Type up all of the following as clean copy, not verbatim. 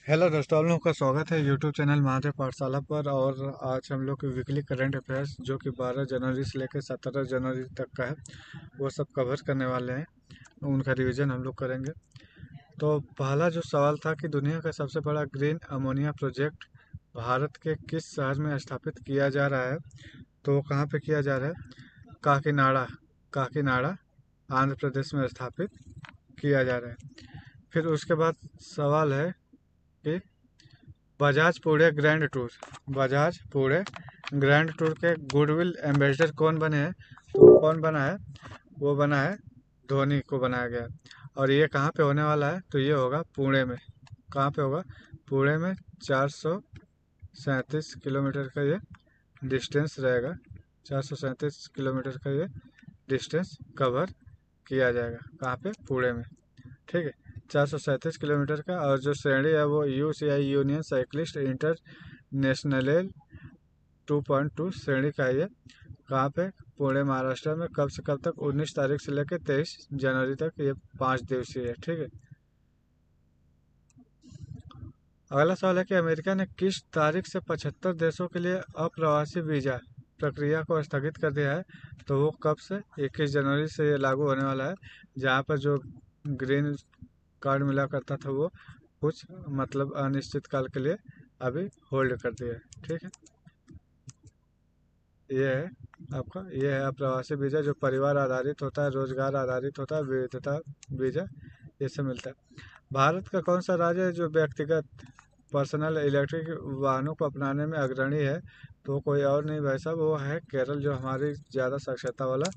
Hello दोस्तों, आप लोगों का स्वागत है यूट्यूब चैनल महादेव पाठशाला पर। और आज हम लोग वीकली करंट अफेयर्स जो कि 12 जनवरी से लेकर 17 जनवरी तक का है वो सब कवर करने वाले हैं। उनका रिवीजन हम लोग करेंगे। तो पहला जो सवाल था कि दुनिया का सबसे बड़ा ग्रीन अमोनिया प्रोजेक्ट भारत के किस शहर में स्थापित किया जा रहा है। तो वो कहाँ पे किया जा रहा है? काकीनाडा। काकीनाडा आंध्र प्रदेश में स्थापित किया जा रहा है। फिर उसके बाद सवाल है कि Bajaj Pune grand tour Bajaj Pune grand tour के गुडविल एम्बेसडर कौन बने हैं? तो कौन बना है? वो बना है धोनी को बनाया गया है। और ये कहाँ पे होने वाला है? तो ये होगा पुणे में। कहाँ पे होगा? पुणे में। 437 किलोमीटर का ये डिस्टेंस रहेगा। 437 किलोमीटर का ये डिस्टेंस कवर किया जाएगा। कहाँ पे? पुणे में। ठीक है। 437 किलोमीटर का। और जो श्रेणी है वो UCI यूनियन साइक्लिस्ट इंटरनेशनल 2.2 श्रेणी का है ये। कहाँ पे? पुणे महाराष्ट्र में। कब से कब तक? 19 तारीख से लेकर 23 जनवरी तक ये 5 दिवसीय है। ठीक है। अगला सवाल है कि अमेरिका ने किस तारीख से 75 देशों के लिए अप्रवासी वीजा प्रक्रिया को स्थगित कर दिया है? तो वो कब से? 21 जनवरी से ये लागू होने वाला है। जहाँ पर जो ग्रीन कार्ड मिला करता था वो कुछ मतलब अनिश्चित काल के लिए अभी होल्ड कर दिया है। ठीक है। ये है आपका, ये है अप्रवासी वीजा जो परिवार आधारित होता है, रोजगार आधारित होता है, विविधता वीजा ये सब मिलता है। भारत का कौन सा राज्य है जो व्यक्तिगत पर्सनल इलेक्ट्रिक वाहनों को अपनाने में अग्रणी है? तो कोई और नहीं भाई साहब, वो है केरल, जो हमारी ज़्यादा साक्षरता वाला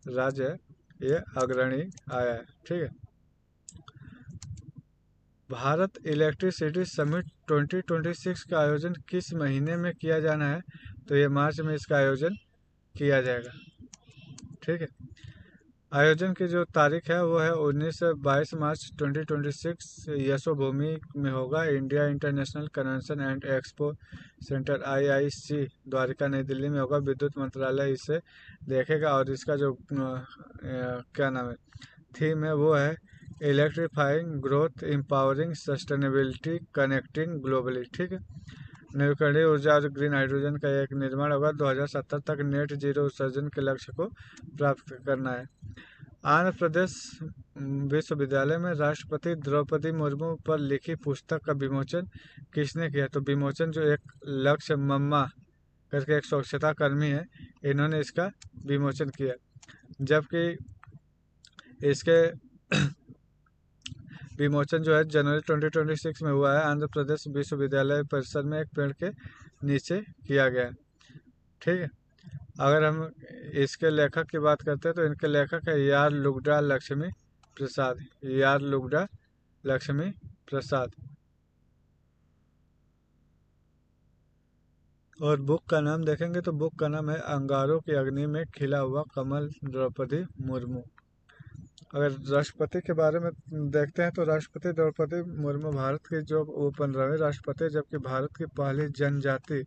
राज्य है। ये अग्रणी आया है। ठीक है। भारत इलेक्ट्रिसिटी समिट 2026 का आयोजन किस महीने में किया जाना है? तो ये मार्च में इसका आयोजन किया जाएगा। ठीक है। आयोजन की जो तारीख है वो है 19 से 22 मार्च 2026। यशोभूमि में होगा। India International Convention and Expo Centre IIC Dwarka New Delhi में होगा। विद्युत मंत्रालय इसे देखेगा। और इसका जो क्या नाम है, थीम है वो है electrifying growth empowering sustainability connecting globally. ठीक है। नवीकरणीय ऊर्जा और ग्रीन हाइड्रोजन का एक निर्माण होगा। 2070 तक नेट जीरो उत्सर्जन के लक्ष्य को प्राप्त करना है। आंध्र प्रदेश विश्वविद्यालय में राष्ट्रपति द्रौपदी मुर्मू पर लिखी पुस्तक का विमोचन किसने किया? तो विमोचन जो एक लक्ष्य मम्मा करके एक स्वच्छता कर्मी है, इन्होंने इसका विमोचन किया। जबकि इसके विमोचन जो है जनवरी 2026 में हुआ है। आंध्र प्रदेश विश्वविद्यालय परिसर में एक पेड़ के नीचे किया गया। ठीक है। अगर हम इसके लेखक की बात करते हैं तो इनके लेखक है यार लुगडा लक्ष्मी प्रसाद। यार लुगडा लक्ष्मी प्रसाद। और बुक का नाम देखेंगे तो बुक का नाम है अंगारों की अग्नि में खिला हुआ कमल द्रौपदी मुर्मू। अगर राष्ट्रपति के बारे में देखते हैं तो राष्ट्रपति द्रौपदी मुर्मू भारत की जो वो 15वीं राष्ट्रपति, जबकि भारत की पहली जनजाति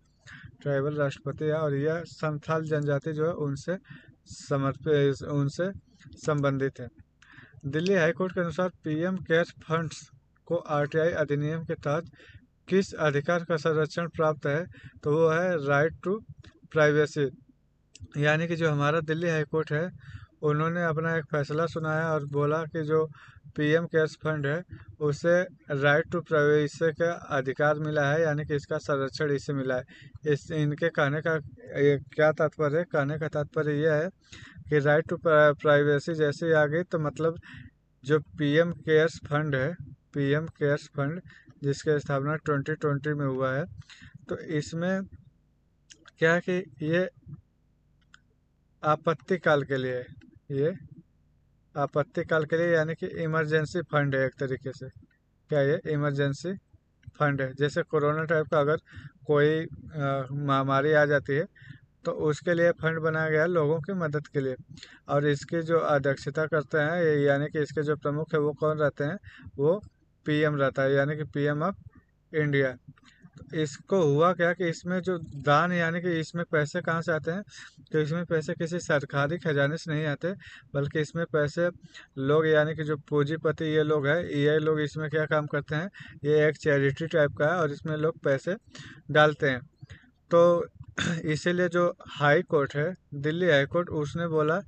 ट्राइबल राष्ट्रपति है। और यह संथाल जनजाति जो है उनसे समर्पित, उनसे संबंधित है। दिल्ली हाईकोर्ट के अनुसार PM केयर्स फंड्स को RTI अधिनियम के तहत किस अधिकार का संरक्षण प्राप्त है? तो वो है राइट टू प्राइवेसी। यानी कि जो हमारा दिल्ली हाईकोर्ट है उन्होंने अपना एक फैसला सुनाया और बोला कि जो PM केयर्स फंड है उसे राइट टू प्राइवेसी का अधिकार मिला है, यानी कि इसका संरक्षण इसे मिला है। इस इनके कहने का क्या तात्पर्य है? कहने का तात्पर्य यह है कि राइट टू प्राइवेसी जैसे आ गई तो मतलब जो PM केयर्स फंड है, PM केयर्स फंड जिसकी स्थापना 2020 में हुआ है, तो इसमें क्या है कि ये आपातकाल के लिए, ये आपातकाल के लिए यानी कि इमरजेंसी फंड है एक तरीके से। क्या ये इमरजेंसी फंड है? जैसे कोरोना टाइप का अगर कोई महामारी आ जाती है तो उसके लिए फंड बनाया गया है लोगों की मदद के लिए। और इसकी जो अध्यक्षता करते हैं यानी कि इसके जो प्रमुख है वो कौन रहते हैं? वो PM रहता है, यानी कि PM ऑफ इंडिया। इसको हुआ क्या कि इसमें जो दान यानी कि इसमें पैसे कहाँ से आते हैं, तो इसमें पैसे किसी सरकारी खजाने से नहीं आते, बल्कि इसमें पैसे लोग यानी कि जो पूंजीपति ये लोग हैं, ये लोग इसमें क्या काम करते हैं, ये एक चैरिटी टाइप का है और इसमें लोग पैसे डालते हैं। तो इसीलिए जो हाई कोर्ट है, दिल्ली हाई कोर्ट, उसने बोला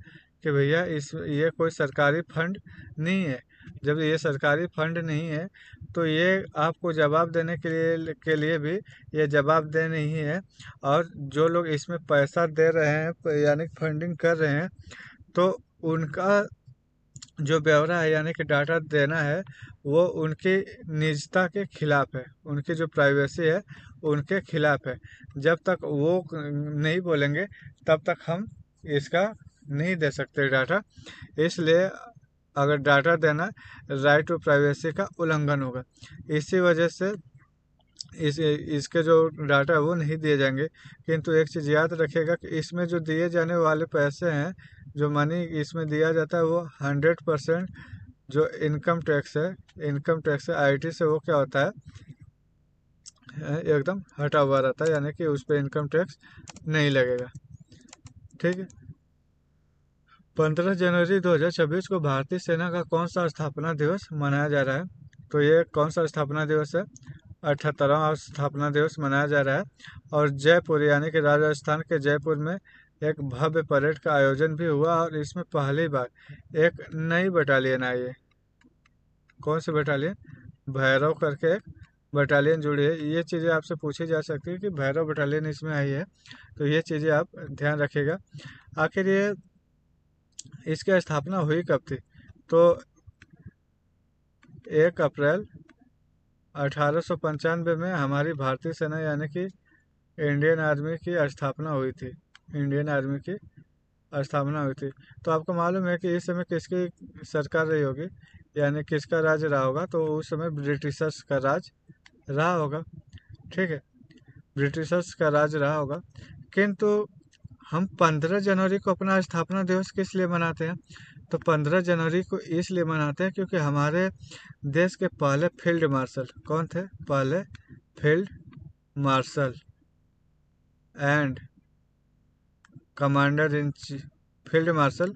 कि भैया इस ये कोई सरकारी फंड नहीं है। जब ये सरकारी फंड नहीं है तो ये आपको जवाब देने के लिए भी ये जवाबदेह नहीं है। और जो लोग इसमें पैसा दे रहे हैं यानी फंडिंग कर रहे हैं, तो उनका जो ब्यौरा है यानी कि डाटा देना है, वो उनकी निजता के खिलाफ है, उनकी जो प्राइवेसी है उनके खिलाफ है। जब तक वो नहीं बोलेंगे तब तक हम इसका नहीं दे सकते डाटा। इसलिए अगर डाटा देना राइट टू प्राइवेसी का उल्लंघन होगा। इसी वजह से इसके जो डाटा है वो नहीं दिए जाएंगे। किंतु एक चीज़ याद रखिएगा कि इसमें जो दिए जाने वाले पैसे हैं, जो मनी इसमें दिया जाता है, वो 100% जो इनकम टैक्स है, इनकम टैक्स है आईटी से, वो क्या होता है, एकदम हटा हुआ रहता है, यानी कि उस पर इनकम टैक्स नहीं लगेगा। ठीक है। 15 जनवरी 2026 को भारतीय सेना का कौन सा स्थापना दिवस मनाया जा रहा है? तो ये कौन सा स्थापना दिवस है? 78वां स्थापना दिवस मनाया जा रहा है। और जयपुर यानी कि राजस्थान के जयपुर में एक भव्य परेड का आयोजन भी हुआ और इसमें पहली बार एक नई बटालियन आई है। कौन सी बटालियन? भैरव करके एक बटालियन जुड़ी है। ये चीज़ें आपसे पूछी जा सकती है कि भैरव बटालियन इसमें आई है, तो ये चीज़ें आप ध्यान रखिएगा। आखिर ये इसकी स्थापना हुई कब थी? तो 1 अप्रैल 1895 में हमारी भारतीय सेना यानी कि इंडियन आर्मी की स्थापना हुई थी। इंडियन आर्मी की स्थापना हुई थी। तो आपको मालूम है कि इस समय किसकी सरकार रही होगी, यानी किसका राज रहा होगा? तो उस समय ब्रिटिशर्स का राज रहा होगा। ठीक है, ब्रिटिशर्स का राज रहा होगा। किंतु हम 15 जनवरी को अपना स्थापना दिवस किस लिए मनाते हैं? तो 15 जनवरी को इसलिए मनाते हैं क्योंकि हमारे देश के पहले फील्ड मार्शल कौन थे? पहले field marshal and commander in chief, field marshal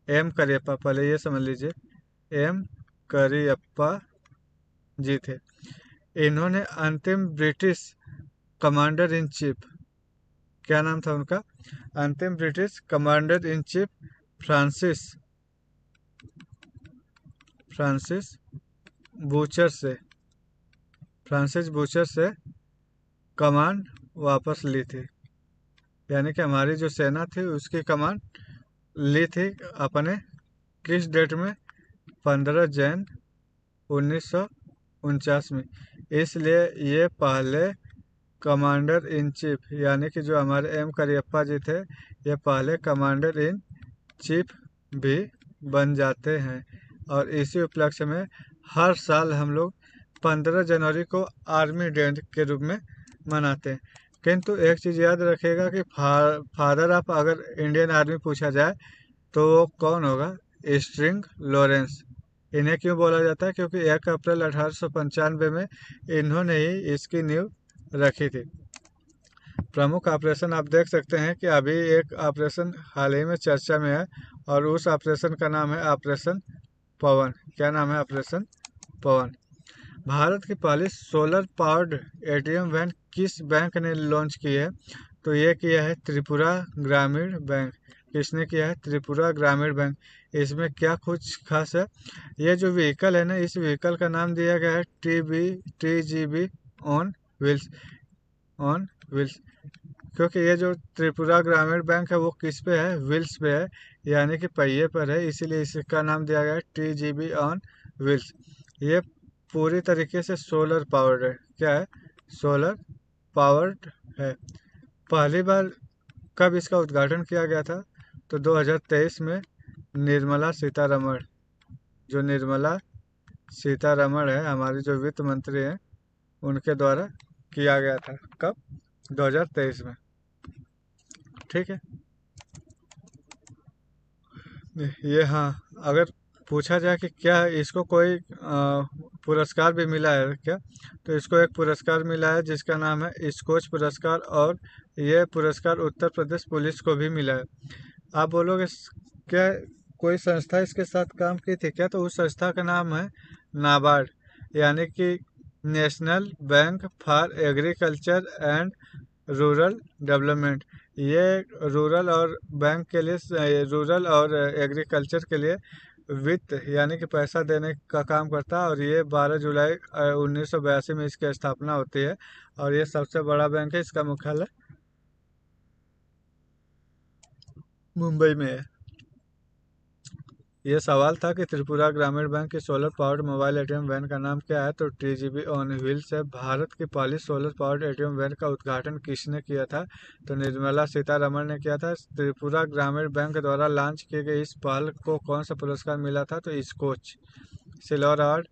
M Cariappa, पहले ये समझ लीजिए, एम करियप्पा जी थे। इन्होंने अंतिम ब्रिटिश कमांडर इन चीफ, क्या नाम था उनका? अंतिम British commander in chief Francis butcher से कमांड वापस ली थी। यानी कि हमारी जो सेना थी उसकी कमांड ली थी अपने किस डेट में? 15 जैन 1949 में। इसलिए ये पहले कमांडर इन चीफ यानी कि जो हमारे एम करियप्पा जी थे, ये पहले कमांडर इन चीफ भी बन जाते हैं। और इसी उपलक्ष्य में हर साल हम लोग 15 जनवरी को आर्मी डे के रूप में मनाते हैं। किंतु एक चीज़ याद रखिएगा कि फादर ऑफ अगर इंडियन आर्मी पूछा जाए तो वो कौन होगा? String Lawrence. इन्हें क्यों बोला जाता है? क्योंकि 1 अप्रैल 1895 में इन्होंने ही इसकी नींव रखी थी। प्रमुख ऑपरेशन आप देख सकते हैं कि अभी एक ऑपरेशन हाल ही में चर्चा में है और उस ऑपरेशन का नाम है ऑपरेशन पवन। क्या नाम है? ऑपरेशन पवन। भारत की पहली सोलर पावर्ड एटीएम वैन किस बैंक ने लॉन्च की है? तो ये किया है त्रिपुरा ग्रामीण बैंक। किसने किया है? त्रिपुरा ग्रामीण बैंक। इसमें क्या कुछ खास है? ये जो व्हीकल है ना, इस व्हीकल का नाम दिया गया है TGV ऑन व्हील्स। क्योंकि ये जो त्रिपुरा ग्रामीण बैंक है वो किस पे है? व्हील्स पे है, यानी कि पहिए पर है, इसीलिए इसका नाम दिया गया है TGV ऑन व्हील्स। ये पूरी तरीके से सोलर पावर्ड है। क्या है? सोलर पावर्ड है। पहली बार कब इसका उद्घाटन किया गया था? तो 2023 में निर्मला सीतारमण, जो निर्मला सीतारमण है हमारी जो वित्त मंत्री हैं, उनके द्वारा किया गया था। कब? 2023 में। ठीक है। ये हाँ, अगर पूछा जाए कि क्या इसको कोई पुरस्कार भी मिला है क्या, तो इसको एक पुरस्कार मिला है जिसका नाम है स्कोच पुरस्कार, और ये पुरस्कार उत्तर प्रदेश पुलिस को भी मिला है। आप बोलोगे क्या कोई संस्था इसके साथ काम की थी क्या, तो उस संस्था का नाम है नाबार्ड, यानी कि national bank for agriculture and rural development. ये रूरल और बैंक के लिए, रूरल और एग्रीकल्चर के लिए वित्त यानी कि पैसा देने का काम करता है, और ये 12 जुलाई 1982 में इसकी स्थापना होती है, और ये सबसे बड़ा बैंक है। इसका मुख्यालय मुंबई में है। ये सवाल था कि त्रिपुरा ग्रामीण बैंक की solar powered mobile ATM van का नाम क्या है, तो टीजीबी ऑन व्हील्स है। भारत की पहली सोलर पावर्ड एटीएम वैन का उद्घाटन किसने किया था, तो निर्मला सीतारमण ने किया था। त्रिपुरा ग्रामीण बैंक द्वारा लॉन्च किए गए इस पहल को कौन सा पुरस्कार मिला था, तो स्कोच सिल्वर अवार्ड।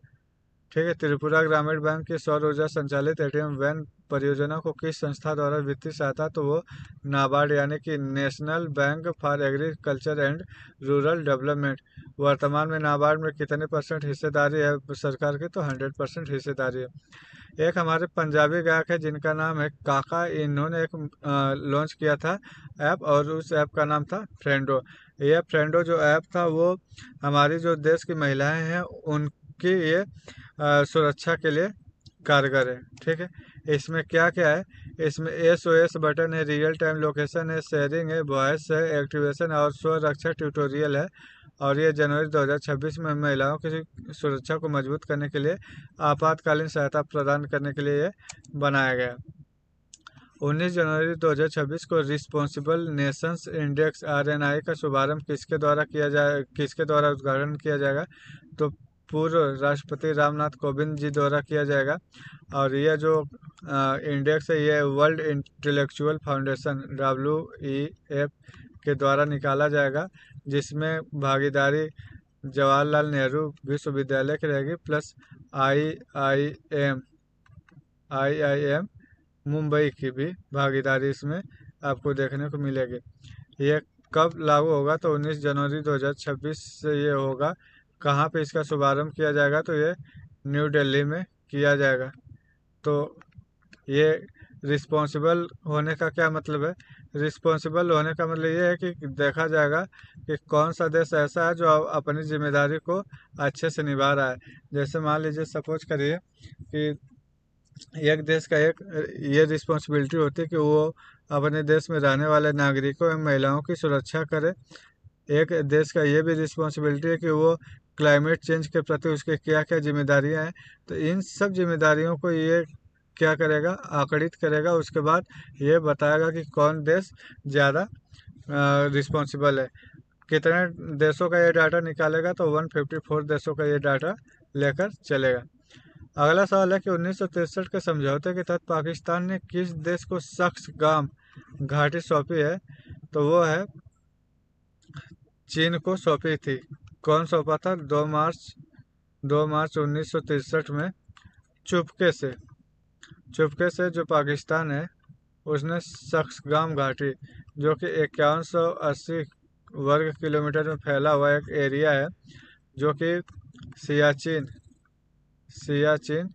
ठीक है, त्रिपुरा ग्रामीण बैंक की सौर ऊर्जा संचालित एटीएम वैन परियोजना को किस संस्था द्वारा वित्तीय सहायता, तो वो नाबार्ड यानी कि national bank for agriculture and rural development. वर्तमान में नाबार्ड में कितने % हिस्सेदारी है सरकार की, तो 100% हिस्सेदारी है। एक हमारे पंजाबी गायक है जिनका नाम है काका, इन्होंने एक लॉन्च किया था ऐप, और उस ऐप का नाम था फ्रेंडो। यह फ्रेंडो जो ऐप था वो हमारी जो देश की महिलाएं हैं उनकी ये सुरक्षा के लिए कारगर है। ठीक है, इसमें क्या क्या है, इसमें SOS बटन है, रियल टाइम लोकेशन है, शेयरिंग है, वॉइस है, एक्टिवेशन और स्व रक्षा ट्यूटोरियल है। और ये जनवरी 2026 में महिलाओं की सुरक्षा को मजबूत करने के लिए आपातकालीन सहायता प्रदान करने के लिए ये बनाया गया। 19 जनवरी 2026 को रिस्पॉन्सिबल नेशंस इंडेक्स RNI का शुभारंभ किसके द्वारा उद्घाटन किया जाएगा, तो पूर्व राष्ट्रपति रामनाथ कोविंद जी द्वारा किया जाएगा। और यह जो इंडेक्स है ये वर्ल्ड इंटेलेक्चुअल फाउंडेशन WEF के द्वारा निकाला जाएगा, जिसमें भागीदारी जवाहरलाल नेहरू विश्वविद्यालय की रहेगी, प्लस IIM मुंबई की भी भागीदारी इसमें आपको देखने को मिलेगी। ये कब लागू होगा, तो 19 जनवरी 2026 से ये होगा। कहाँ पे इसका शुभारंभ किया जाएगा, तो ये न्यू दिल्ली में किया जाएगा। तो ये रिस्पॉन्सिबल होने का क्या मतलब है, रिस्पॉन्सिबल होने का मतलब ये है कि देखा जाएगा कि कौन सा देश ऐसा है जो अपनी जिम्मेदारी को अच्छे से निभा रहा है। जैसे मान लीजिए सपोज करिए कि एक देश का एक ये रिस्पॉन्सिबिलिटी होती है कि वो अपने देश में रहने वाले नागरिकों एवं महिलाओं की सुरक्षा करे। एक देश का ये भी रिस्पॉन्सिबिलिटी है कि वो क्लाइमेट चेंज के प्रति उसके क्या क्या जिम्मेदारियां हैं, तो इन सब जिम्मेदारियों को ये क्या करेगा, आकड़ित करेगा। उसके बाद ये बताएगा कि कौन देश ज़्यादा रिस्पॉन्सिबल है। कितने देशों का ये डाटा निकालेगा, तो 154 देशों का ये डाटा लेकर चलेगा। अगला सवाल है कि 1963 के समझौते के तहत पाकिस्तान ने किस देश को सक्सगाम घाटी सौंपी है, तो वो है चीन को सौंपी थी। कौन सौंपा था, 2 मार्च 1963 में चुपके से जो पाकिस्तान है उसने सक्सगाम घाटी, जो कि 5180 वर्ग किलोमीटर में फैला हुआ एक एरिया है, जो कि सियाचिन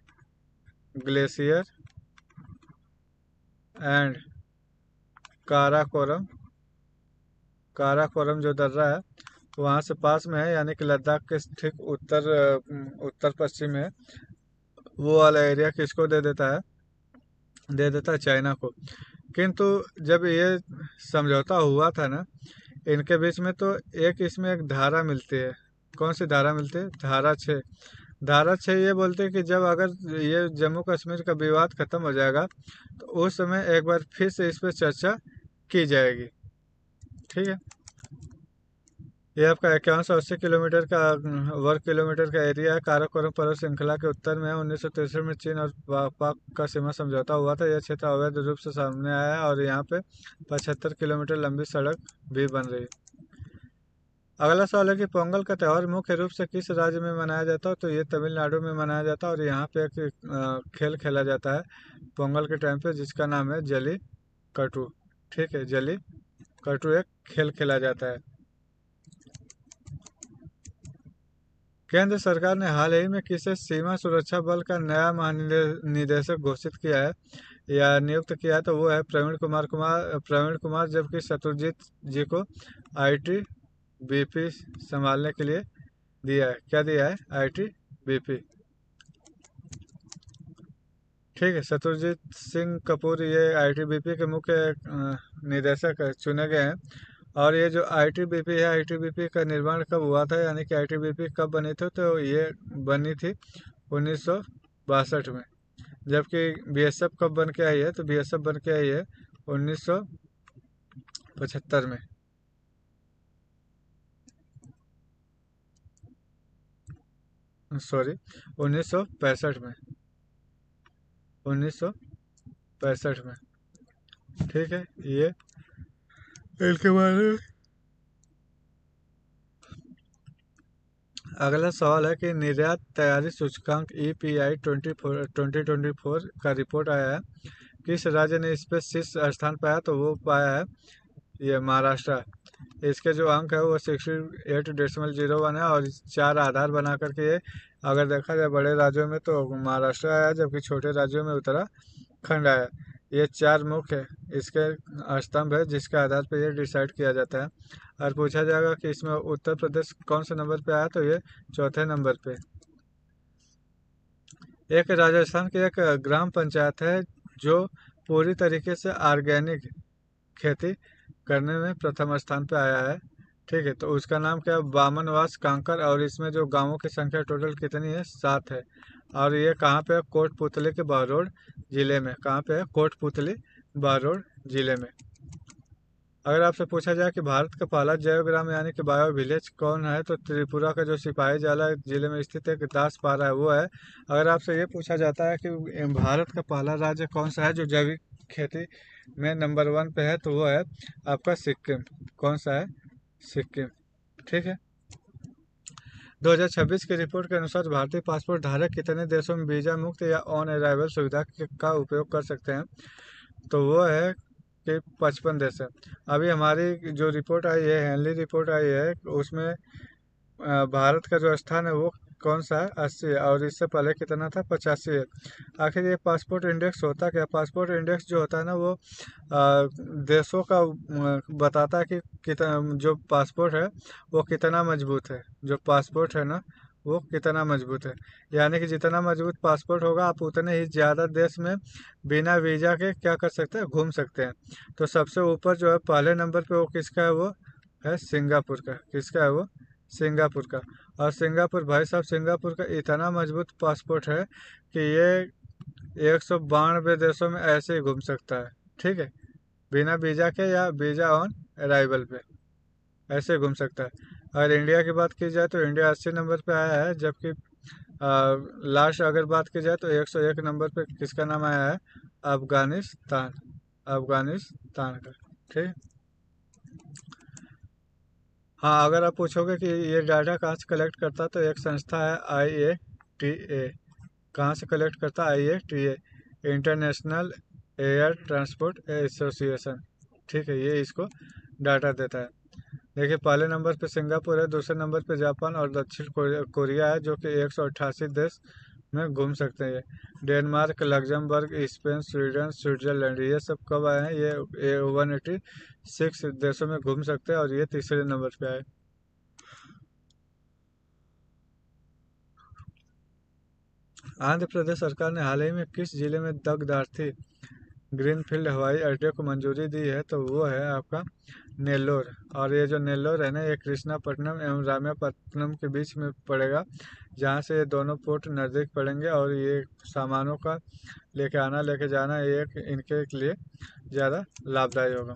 ग्लेशियर एंड काराकोरम जो दर्रा है वहाँ से पास में है, यानी कि लद्दाख के ठीक उत्तर पश्चिम में। वो वाला एरिया किसको दे देता है चाइना को। किंतु जब ये समझौता हुआ था ना इनके बीच में, तो एक इसमें एक धारा मिलती है। कौन सी धारा मिलती है, धारा 6 ये बोलते हैं कि जब अगर ये जम्मू कश्मीर का विवाद खत्म हो जाएगा तो उस समय एक बार फिर से इस पर चर्चा की जाएगी। ठीक है, ये आपका 5180 वर्ग किलोमीटर का एरिया है। काराकोरम पर्वत श्रृंखला के उत्तर में है। 1963 में चीन और पाक का सीमा समझौता हुआ था। यह क्षेत्र अवैध रूप से सामने आया है और यहाँ पे 75 किलोमीटर लंबी सड़क भी बन रही है। अगला सवाल है कि पोंगल का त्यौहार मुख्य रूप से किस राज्य में मनाया जाता है, तो ये तमिलनाडु में मनाया जाता है। और यहाँ पे एक खेल खेला जाता है पोंगल के टाइम पे, जिसका नाम है जली कटू। ठीक है, जली कटू एक खेल खेला जाता है। केंद्र सरकार ने हाल ही में किसे सीमा सुरक्षा बल का नया महानिदेशक घोषित किया है या नियुक्त किया है? तो वो है प्रवीण कुमार, जबकि शत्रुजीत जी को आईटीबीपी संभालने के लिए दिया है। क्या दिया है? आईटीबीपी। ठीक है, शत्रुजीत सिंह कपूर ये आईटीबीपी के मुख्य निदेशक चुने गए हैं। और ये जो आईटीबीपी है, आईटीबीपी का निर्माण कब हुआ था, यानी कि आईटीबीपी कब बनी थी? तो ये बनी थी 1962 में। जबकि बीएसएफ कब बन के आई है? तो बीएसएफ बन के आई है 1975 में। सॉरी, 1965 में। 1965 में। ठीक है, ये इनके बारे में। अगला सवाल है कि निर्यात तैयारी सूचकांक EPI 2024 का रिपोर्ट आया है, किस राज्य ने इस पे शीर्ष स्थान पाया? तो वो पाया है ये महाराष्ट्र। इसके जो अंक है वो 68.01 है और 4 आधार बना करके ये अगर देखा जाए बड़े राज्यों में तो महाराष्ट्र आया, जबकि छोटे राज्यों में उत्तराखंड आया। ये 4 मुख्य इसके स्तंभ है जिसके आधार पर ये डिसाइड किया जाता है। और पूछा जाएगा कि इसमें उत्तर प्रदेश कौन से नंबर पे आया? तो ये चौथे नंबर पे। एक राजस्थान की एक ग्राम पंचायत है जो पूरी तरीके से ऑर्गेनिक खेती करने में प्रथम स्थान पे आया है। ठीक है, तो उसका नाम क्या है? बामनवास कांकर। और इसमें जो गांवों की संख्या टोटल कितनी है? 7 है। और ये कहाँ पे है? कोटपुतली के बहरोड जिले में। कहाँ पे है? कोटपुतली बहरोड जिले में। अगर आपसे पूछा जाए कि भारत का पहला जैव ग्राम यानी कि बायो विलेज कौन है? तो त्रिपुरा का जो सिपाही जाला जिले में स्थित एक दासपारा है, वो है। अगर आपसे ये पूछा जाता है कि भारत का पहला राज्य कौन सा है जो जैविक खेती में नंबर 1 पे है? तो वो है आपका सिक्किम। कौन सा है? सिक्किम। ठीक है। 2026 की रिपोर्ट के अनुसार भारतीय पासपोर्ट धारक कितने देशों में वीजा मुक्त या ऑन अराइवल सुविधा का उपयोग कर सकते हैं? तो वो है कि 55 देश है। अभी हमारी जो रिपोर्ट आई है, हेनली रिपोर्ट आई है, उसमें भारत का जो स्थान है वो कौन सा है? 80 है। और इससे पहले कितना था? 85 है। आखिर ये पासपोर्ट इंडेक्स होता क्या? पासपोर्ट इंडेक्स जो होता है ना वो देशों का बताता है कि कितना जो पासपोर्ट है वो कितना मजबूत है। जो पासपोर्ट है ना वो कितना मजबूत है, यानी कि जितना मजबूत पासपोर्ट होगा आप उतने ही ज़्यादा देश में बिना वीज़ा के क्या कर सकते हैं? घूम सकते हैं। तो सबसे ऊपर जो है पहले नंबर पे वो किसका है? वो है सिंगापुर का। किसका है वो? सिंगापुर का। और सिंगापुर, भाई साहब, सिंगापुर का इतना मजबूत पासपोर्ट है कि ये 192 देशों में ऐसे ही घूम सकता है। ठीक है, बिना वीज़ा के या वीज़ा ऑन अराइवल पे ऐसे घूम सकता है। अगर इंडिया की बात की जाए तो इंडिया 80 नंबर पे आया है, जबकि लास्ट अगर बात की जाए तो 101 नंबर पे किसका नाम आया है? अफगानिस्तान। अफगानिस्तान का। ठीक। हाँ, अगर आप पूछोगे कि ये डाटा कहाँ से कलेक्ट करता है तो एक संस्था है IATA। कहाँ से कलेक्ट करता है? IATA, international air transport association. ठीक है, ये इसको डाटा देता है। देखिए, पहले नंबर पे सिंगापुर है, दूसरे नंबर पे जापान और दक्षिण कोरिया है जो कि 188 देश में घूम सकते हैं। Denmark, Luxembourg, Spain, Sweden, Switzerland ये सब कब आए हैं? ये 186 देशों में घूम सकते हैं और ये तीसरे नंबर पे आए। आंध्र प्रदेश सरकार ने हाल ही में किस जिले में दगदार्थी ग्रीनफील्ड हवाई अड्डे को मंजूरी दी है? तो वो है आपका नेल्लोर। और ये जो नेल्लोर है ना ये कृष्णापट्टनम एवं रामायपट्टनम के बीच में पड़ेगा, जहाँ से ये दोनों पोर्ट नज़दीक पड़ेंगे और ये सामानों का लेके आना लेके जाना एक इनके लिए ज़्यादा लाभदायी होगा।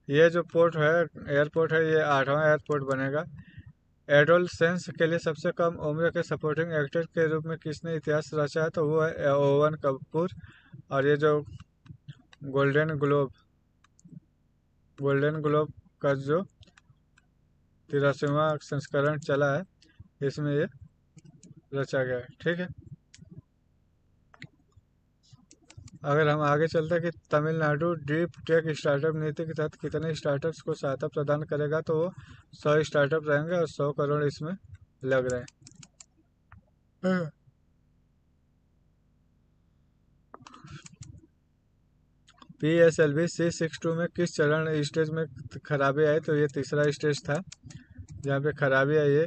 ये जो पोर्ट है, एयरपोर्ट है, ये 8वां एयरपोर्ट बनेगा। एडोलसेंस के लिए सबसे कम उम्र के सपोर्टिंग एक्टर के रूप में किसने इतिहास रचा है? तो वो है ओवन कपूर। और ये जो गोल्डन ग्लोब का जो 83वां संस्करण चला है इसमें ये रचा गया है। ठीक है। अगर हम आगे चलते हैं कि तमिलनाडु डीप टेक स्टार्टअप नीति के तहत कितने स्टार्टअप्स को सहायता प्रदान करेगा? तो वो 100 स्टार्टअप रहेंगे और 100 करोड़ इसमें लग रहे हैं। PSLV C62 में किस चरण स्टेज में खराबी आई? तो ये तीसरा स्टेज था जहाँ पे खराबी आई है।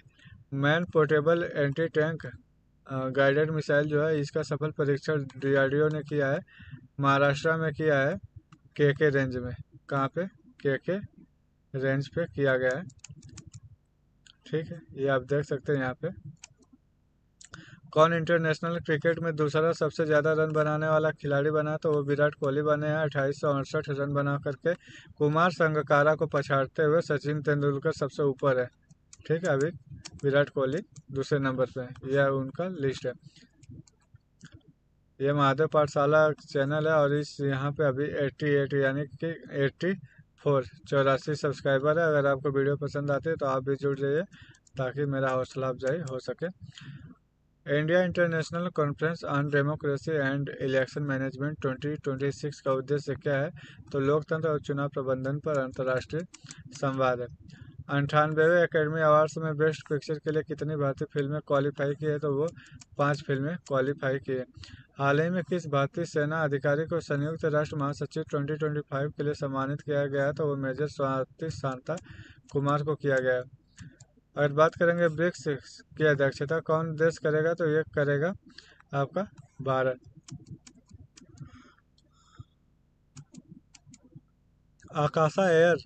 Man portable anti tank guided missile जो है, इसका सफल परीक्षण DRDO ने किया है। महाराष्ट्र में किया है, KK रेंज में। कहाँ पे? KK रेंज पे किया गया है। ठीक है, ये आप देख सकते हैं यहाँ पे। कौन इंटरनेशनल क्रिकेट में दूसरा सबसे ज़्यादा रन बनाने वाला खिलाड़ी बना? तो वो विराट कोहली बने हैं, 2868 रन बना करके। कुमार संगकारा को पछाड़ते हुए सचिन तेंदुलकर सबसे ऊपर है। ठीक है, अभी विराट कोहली दूसरे नंबर पे है। यह उनका लिस्ट है। ये महादेव पाठशाला चैनल है और इस यहाँ पे अभी 88 यानी कि 84 सब्सक्राइबर है। अगर आपको वीडियो पसंद आती है तो आप भी जुड़ जाइए ताकि मेरा हौसला अफजाई हो सके। India international conference on democracy and election management 2026 का उद्देश्य क्या है? तो लोकतंत्र और चुनाव प्रबंधन पर अंतर्राष्ट्रीय संवाद है। 98वें एकेडमी अवार्ड्स में बेस्ट पिक्चर के लिए कितनी भारतीय फिल्में क्वालिफाई की है? तो वो 5 फिल्में क्वालिफाई की है। हाल ही में किस भारतीय सेना अधिकारी को संयुक्त राष्ट्र महासचिव 2025 के लिए सम्मानित किया गया है? तो वो मेजर स्वाति शांता कुमार को किया गया है। अगर बात करेंगे ब्रिक्स की अध्यक्षता कौन देश करेगा? तो ये करेगा आपका भारत। आकाशा एयर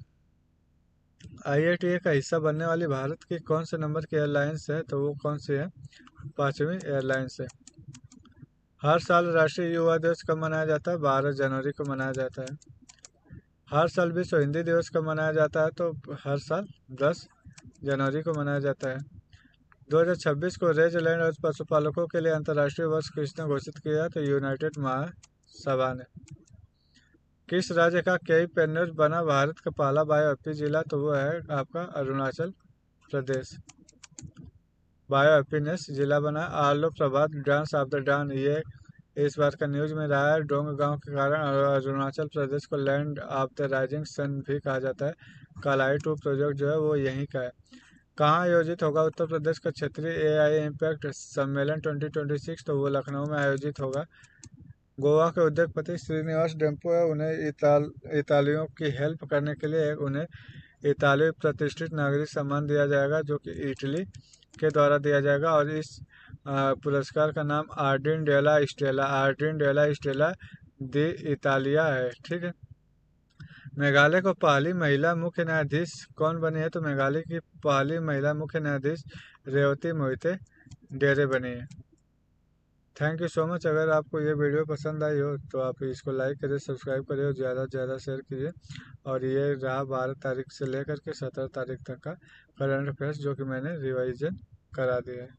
IATA का हिस्सा बनने वाली भारत की कौन से नंबर की एयरलाइंस है? तो वो कौन सी है? 5वीं एयरलाइंस है। हर साल राष्ट्रीय युवा दिवस कब मनाया जाता है? 12 जनवरी को मनाया जाता है। हर साल विश्व हिंदी दिवस कब मनाया जाता है? तो हर साल 10 जनवरी को मनाया जाता है। 2026 को रेंजलैंड और पशुपालकों के लिए अंतर्राष्ट्रीय वर्ष किसने घोषित किया? तो यूनाइटेड महासभा ने। किस राज्य का केईपेन्नूर बना भारत का पहला बायोएपी जिला? तो वो है आपका अरुणाचल प्रदेश। बायोएपीनेस जिला बना। आलो प्रभात डांस ऑफ द डान, ये इस बार का न्यूज में रहा है। डोंग गांव के कारण अरुणाचल प्रदेश को land of the rising sun भी कहा जाता है। कालाई 2 प्रोजेक्ट जो है वो यहीं का है। कहाँ आयोजित होगा उत्तर प्रदेश का क्षेत्रीय AI इम्पैक्ट सम्मेलन 2026? तो वो लखनऊ में आयोजित होगा। गोवा के उद्योगपति श्रीनिवास डेम्पो है, उन्हें इतालियों की हेल्प करने के लिए उन्हें इतालवी प्रतिष्ठित नागरिक सम्मान दिया जाएगा जो कि इटली के द्वारा दिया जाएगा। और इस पुरस्कार का नाम आर्डिन डेला स्टेला दी इतालिया है। ठीक है। मेघालय को पहली महिला मुख्य न्यायाधीश कौन बनी है? तो मेघालय की पहली महिला मुख्य न्यायाधीश रेवती मोहिते डेरे बनी है। Thank you so much. अगर आपको ये वीडियो पसंद आई हो तो आप इसको लाइक करिए, सब्सक्राइब करिए और ज़्यादा से ज़्यादा शेयर कीजिए। और ये रहा 12 तारीख से लेकर के 17 तारीख तक का करंट अफेयर्स जो कि मैंने रिवाइजन करा दिया है।